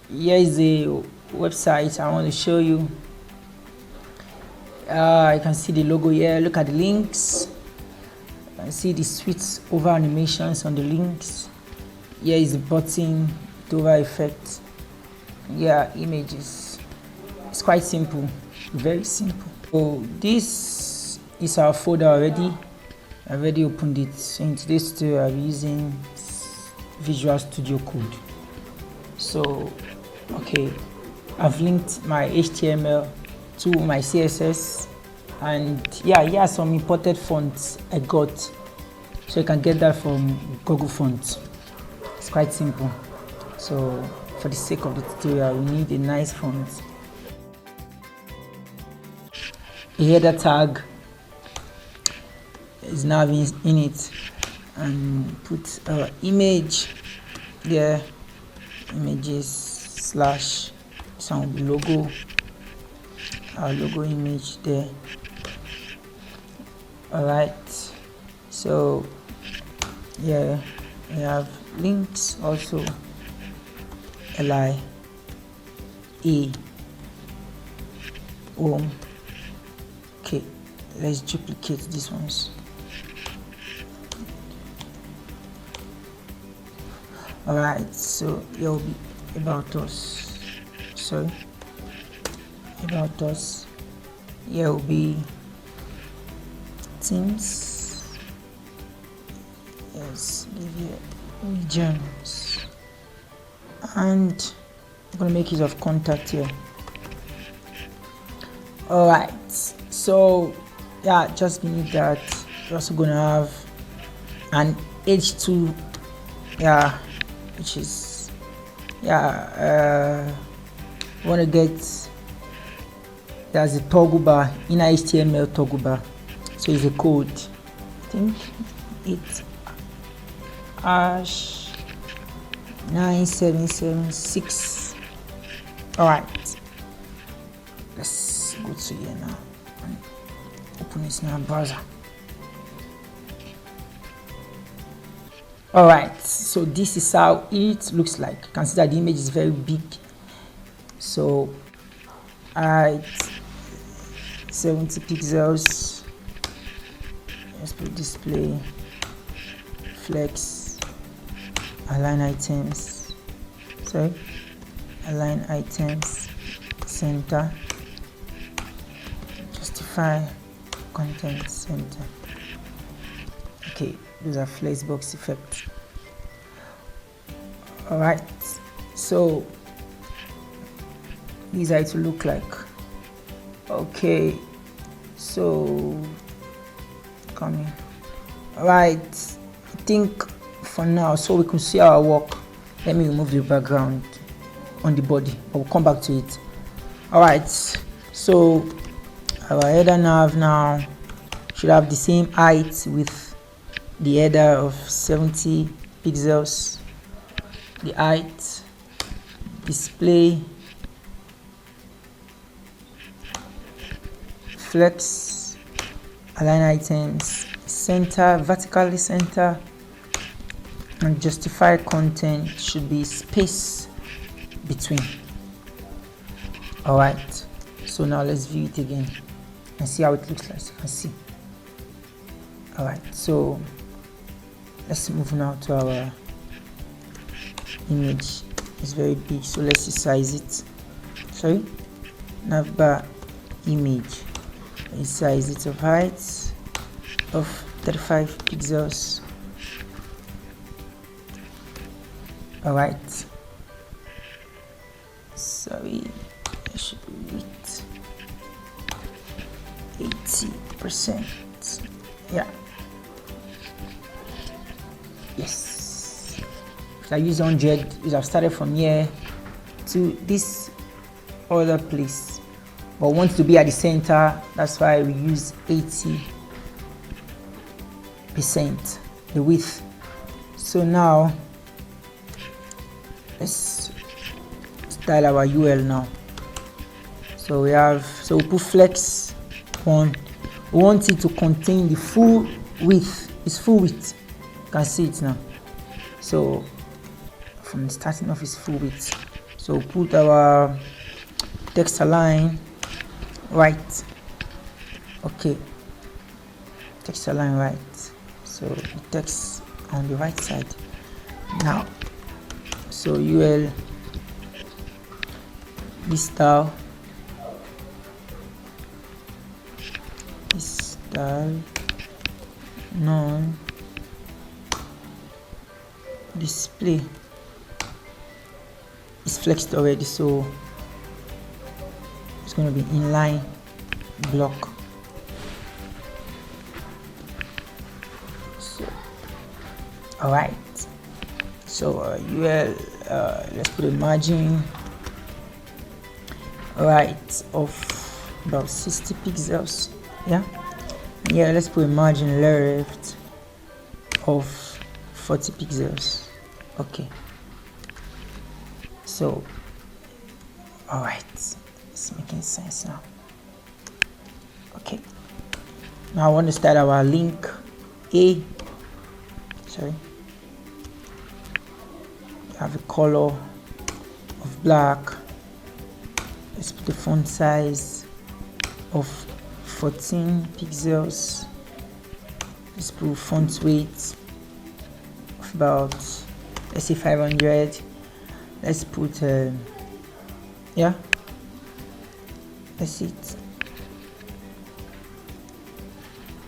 Here is the website I want to show you. You can see the logo here. Look at the links. You can see the switch over animations on the links. Here is the button to over effect. Yeah, images. It's quite simple, very simple. So this is our folder already. I already opened it. So in today's tutorial, I'll be using Visual Studio Code. So okay, I've linked my HTML to my CSS, and yeah, here are some imported fonts I got, so you can get that from Google Fonts. It's quite simple. So for the sake of the tutorial, we need a nice font, a header tag is now in it, and put our image there, images slash some logo, our logo image there. All right, so yeah, we have links also, li e home. Okay, let's duplicate these ones. All right, so here will be about us. Sorry, about us. Here will be teams. Yes, give you regions, and I'm gonna make use of contact here. All right, so yeah, just beneath that, we're also gonna have an H2, yeah, which is want to get, there's a toggle bar in HTML toggle bar, so it's a code. I think it's #9776. all right, let's go to here now and open it in our browser. All right, so this is how it looks like. You can see that the image is very big. So 70 pixels. Let's put display, flex, align items, align items, center, justify, content, center. Okay, those are flexbox effects. All right, so these are to look like. Okay, so coming. All right, I think for now, so we can see our work, let me remove the background on the body. I will come back to it. All right, so our header nav now should have the same height with the header of 70 pixels, the height, display, flex, align items, center, vertically center, and justify content should be space between. All right, so now let's view it again and see how it looks like. You can see. All right, so let's move now to our image. It's very big, so let's size it. Sorry, navbar image. Let's size it of height of 35 pixels. All right. Sorry, I should be width 80%. Yeah. Yes. If I use 100, I've started from here to this other place, but want to be at the center. That's why we use 80% the width. So now let's style our UL now. So we put flex on. We want it to contain the full width. It's full width. You can see it now. So from the starting of its full width. So put our text align right. Okay, text align right, so the text on the right side now. So UL this style non display is flexed already, so it's going to be inline block. So all right, so UL let's put a margin right of about 60 pixels. Yeah, let's put a margin left of 40 pixels. Okay, so all right, it's making sense now. Okay, now I want to start our link I have a color of black. Let's put the font size of 14 pixels. Let's put font weight of about, let's say 500. Let's put that's it,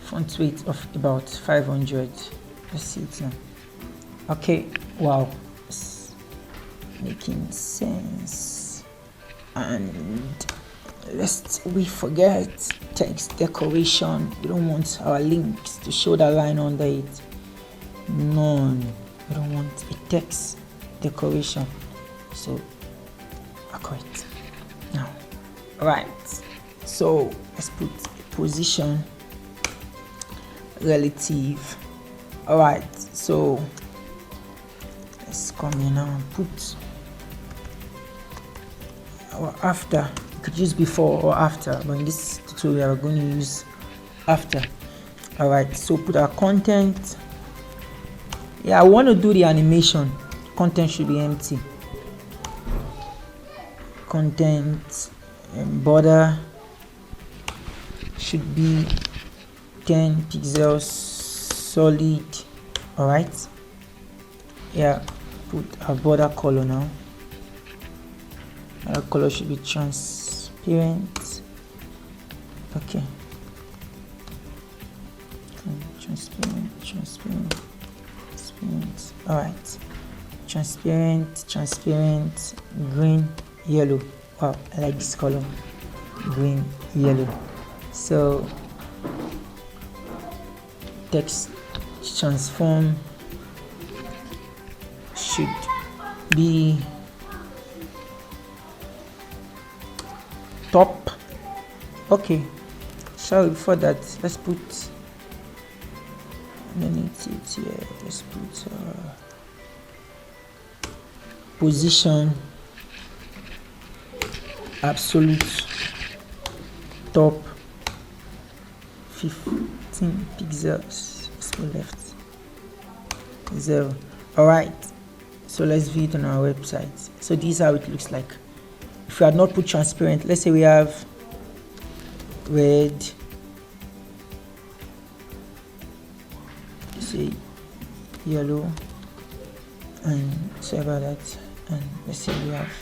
font weight of about 500. Let's see it now. Okay, wow, it's making sense. And lest we forget, text decoration. We don't want our links to show that line under it. None. We don't want a text decoration. So accurate now. All right, so let's put position relative. All right, so let's come in now and put our after. You could use before or after, but in this tutorial we're going to use after. All right, so put our content. I want to do the animation. Content should be empty. Content border should be 10 pixels solid. All right, put a border color now. Our color should be transparent. Okay, transparent. All right, transparent, green, yellow. Wow, I like this color, green, yellow. So text transform should be top. Okay, so before that, let's put underneath it here. Let's put position absolute top 15 pixels. Let's go left 0. All right, so let's view it on our website. So this is how it looks like. If we had not put transparent, let's say we have red, say yellow, and sorry about that, and let's say we have,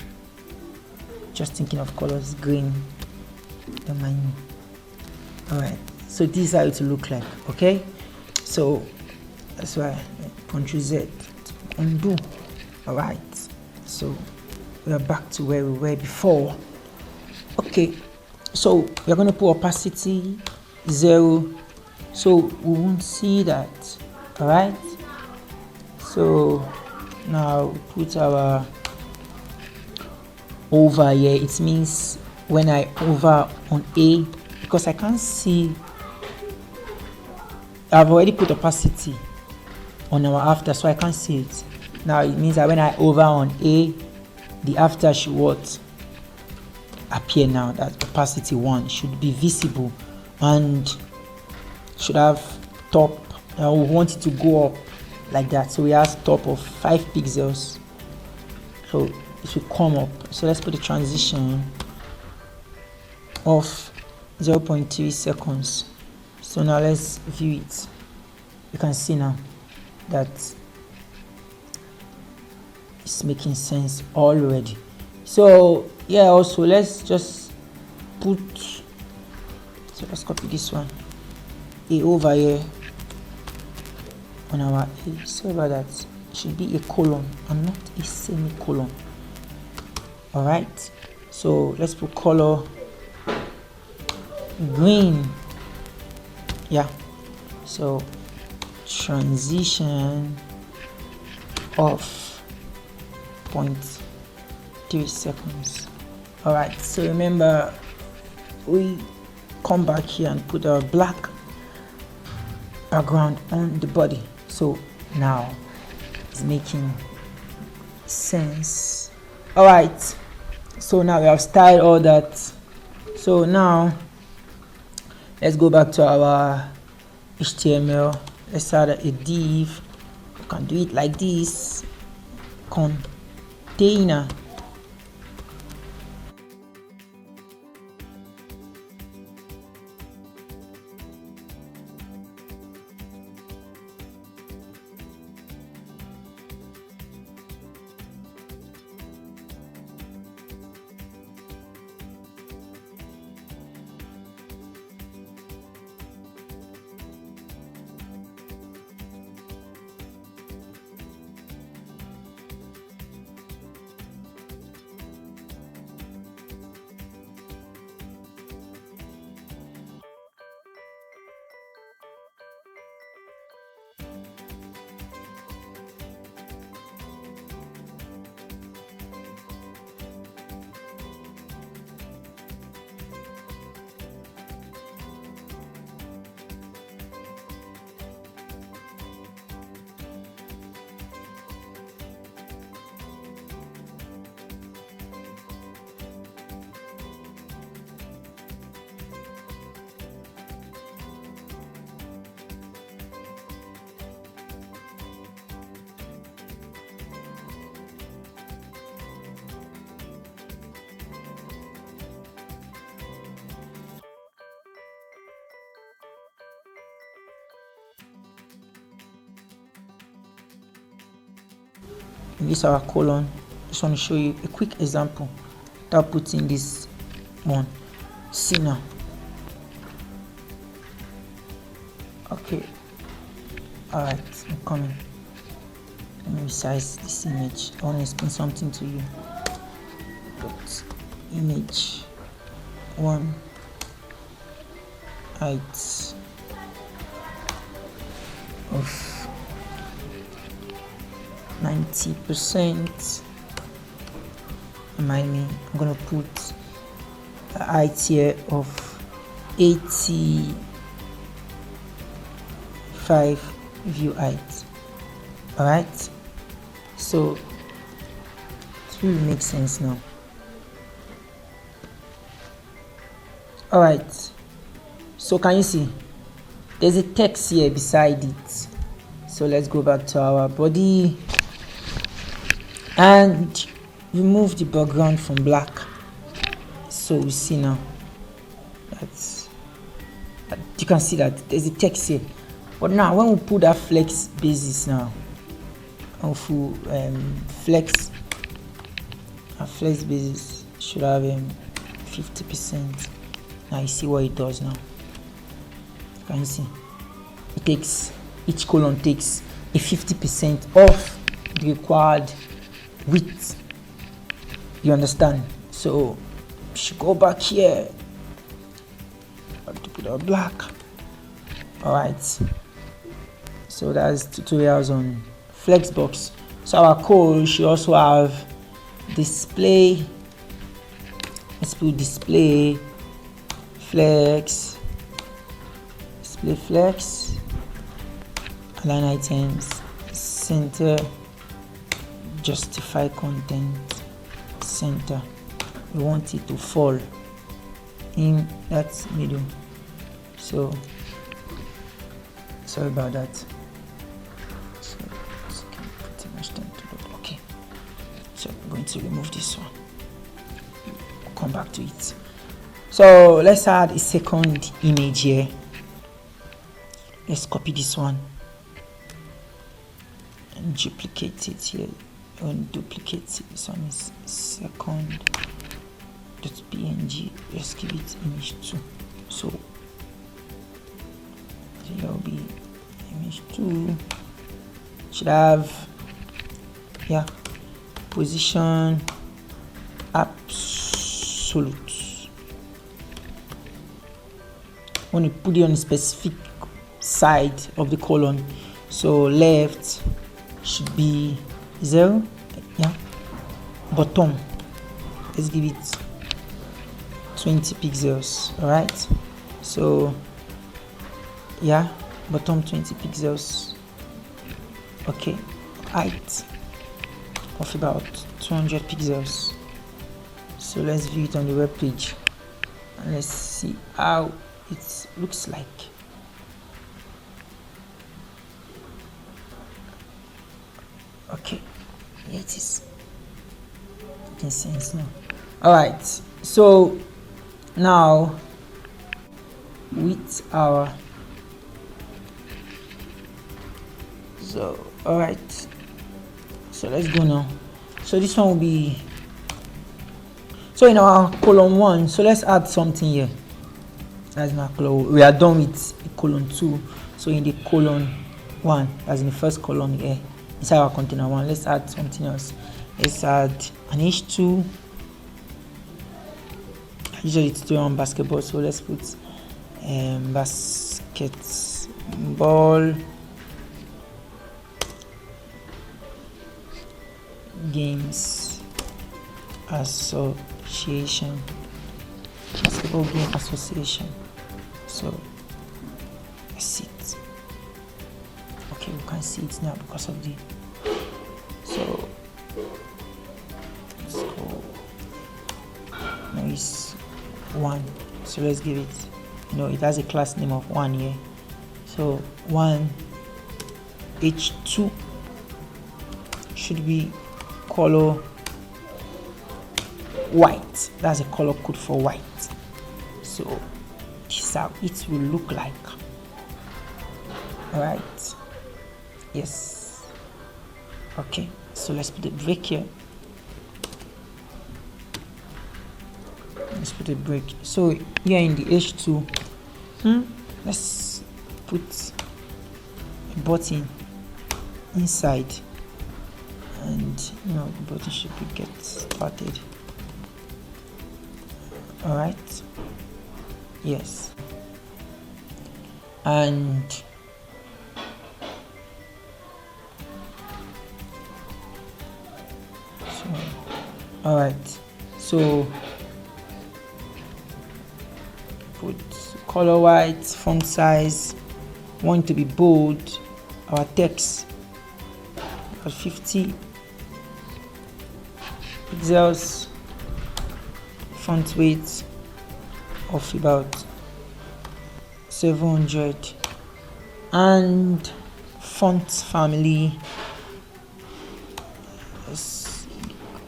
just thinking of colors, green, don't mind me. All right, so this is how it will look like. Okay, so that's why Ctrl Z to undo. All right, so we are back to where we were before. Okay, so we're going to put opacity 0, so we won't see that. All right, so now we put our over here. It means when I over on A, because I can't see, I've already put opacity on our after, so I can't see it. Now it means that when I over on A, the after should what appear now. That opacity 1 should be visible and should have top. I want it to go up like that, so we have top of 5 pixels. So it will come up. So let's put the transition of 0.3 seconds. So now let's view it. You can see now that it's making sense already. So yeah, also let's just put, so let's copy this one, A over here on our A. Sorry about that, it should be a colon and not a semicolon. All right, so let's put color green. Yeah, so transition of 0.3 seconds. All right, so remember we come back here and put our black background on the body. So now it's making sense. All right, so now we have styled all that. So now let's go back to our HTML. Let's add a div. You can do it like this, container. This is our colon. Just want to show you a quick example that puts in this one. See now. Okay. Alright, I'm coming. Let me resize this image. I want to explain something to you. But image 1 height of 90%. Remind me, I'm gonna put a height here of 85 view height. All right, so it really makes sense now. All right, so can you see there's a text here beside it? So let's go back to our body and remove the background from black. So we see now that you can see that there's a text here. But now when we put that flex basis now, of flex, our flex basis should have 50%. Now you see what it does now. Can you see? It takes, each column takes a 50% of the required width. You understand? So we should go back here. I have to put our black. Alright. So that's tutorials on Flexbox. So our code should also have display. Let's put display flex, display flex, align items, center, justify content, center. We want it to fall in that middle. So sorry about that. So it's pretty much time to load. Okay, so I'm going want to remove this one. Come back to it. So let's add a second image here. Let's copy this one and duplicate it here. And duplicate it. This one is second.png. Let's give it image 2. So here will be image 2. Should have position absolute. When you put it on a specific side of the column, so left should be 0. Bottom, let's give it 20 pixels. All right, so bottom 20 pixels. Okay, height of about 200 pixels. So let's view it on the web page and let's see how it looks like. Okay, here it is. Making sense now. All right, so now with our all right, so let's go now. So this one will be, so in our column 1, so let's add something here. That's my column. We are done with column 2. So in the column 1, as in the first column here, inside our container 1, let's add something else. Let's add an H2. Usually it's still on basketball, so let's put basketball games association, basketball game association. So let's see it. Okay, we can see it now because of the, so let's go. Now it's 1, so let's give it, it has a class name of 1 here. So 1 H2 should be color white. That's a color code for white. So this is how it will look like. All right, yes. Okay, so let's put a break here. Let's put a break. So here in the H2, let's put a button inside, and the button should get started. All right, yes. And so, all right, so put color white, font size, want to be bold, our text at 50 pixels, font weight of about 700, and font family, let's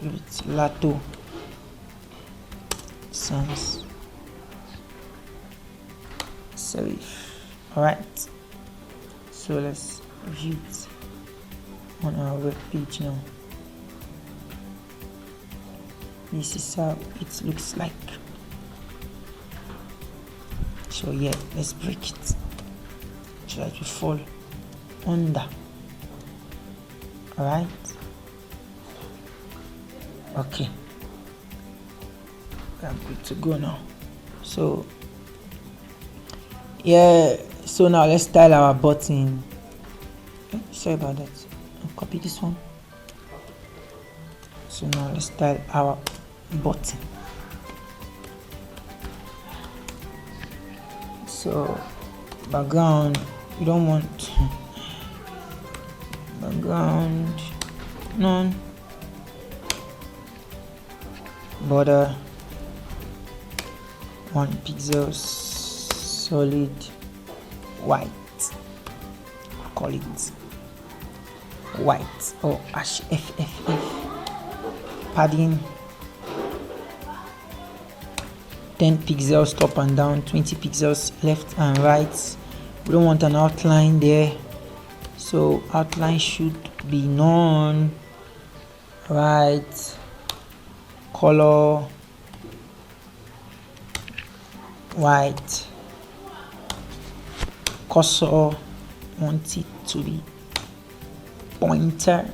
give it Lato Sans Serif. All right, so let's view it on our web page now. This is how it looks like. So yeah, let's break it so that we fall under. All right, okay, I'm good to go now. So yeah, so now let's style our button. Sorry about that, I'll copy this one. So now let's style our button. So background, you don't want background none, border 1 pixel, solid white, call it white or HFFF padding 10 pixels up and down, 20 pixels left and right. We don't want an outline there, so outline should be none. Right, color white, cursor want it to be pointer,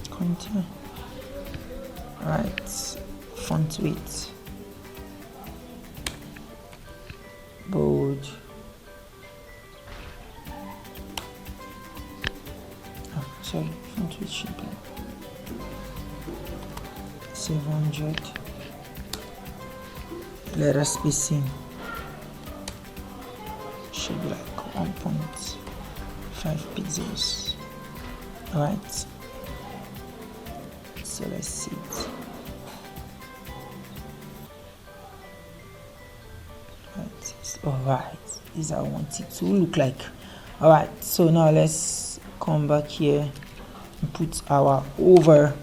pointer. Right, font weight, bold, sorry, font weight should be 700. Letter spacing should be like 1.5 pixels. Alright, so let's see it. Alright, this is how I want it to look like. Alright, so now let's come back here and put our over.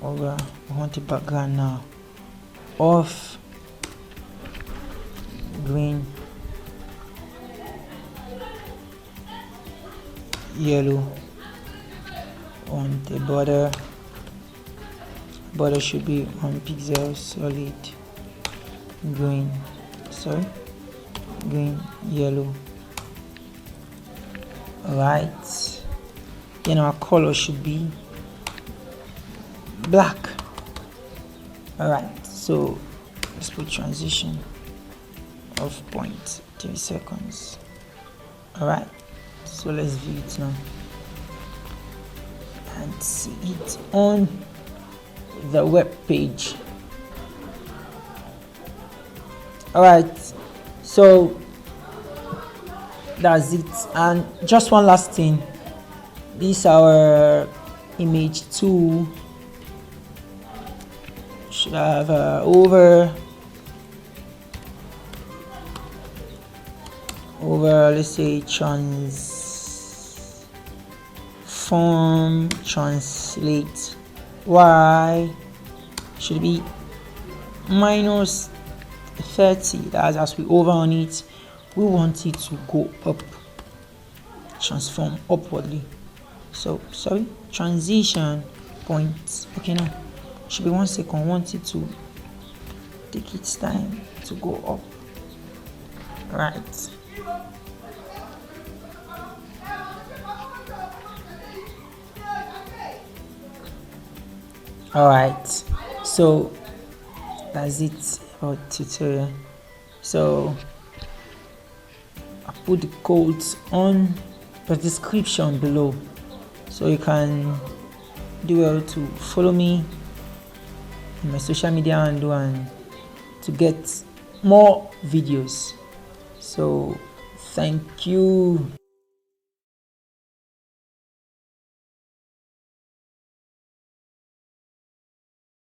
I want the background now of green, yellow. On the border should be 1 pixel solid, green, yellow. Alright, then our color should be black. Alright, so let's put transition of 0.3 seconds. Alright, so let's view it now and see it on the web page. Alright, so that's it. And just one last thing, this is our image 2. Should have over, let's say transform, translate. Y should be minus 30. That's as we over on it, we want it to go up, transform upwardly. So sorry, transition point. Okay, now should be 1 second. Want it to take its time to go up. Right, alright, so that's it about tutorial. So I put the codes on the description below, so you can do well to follow me in my social media handle and to get more videos. So thank you.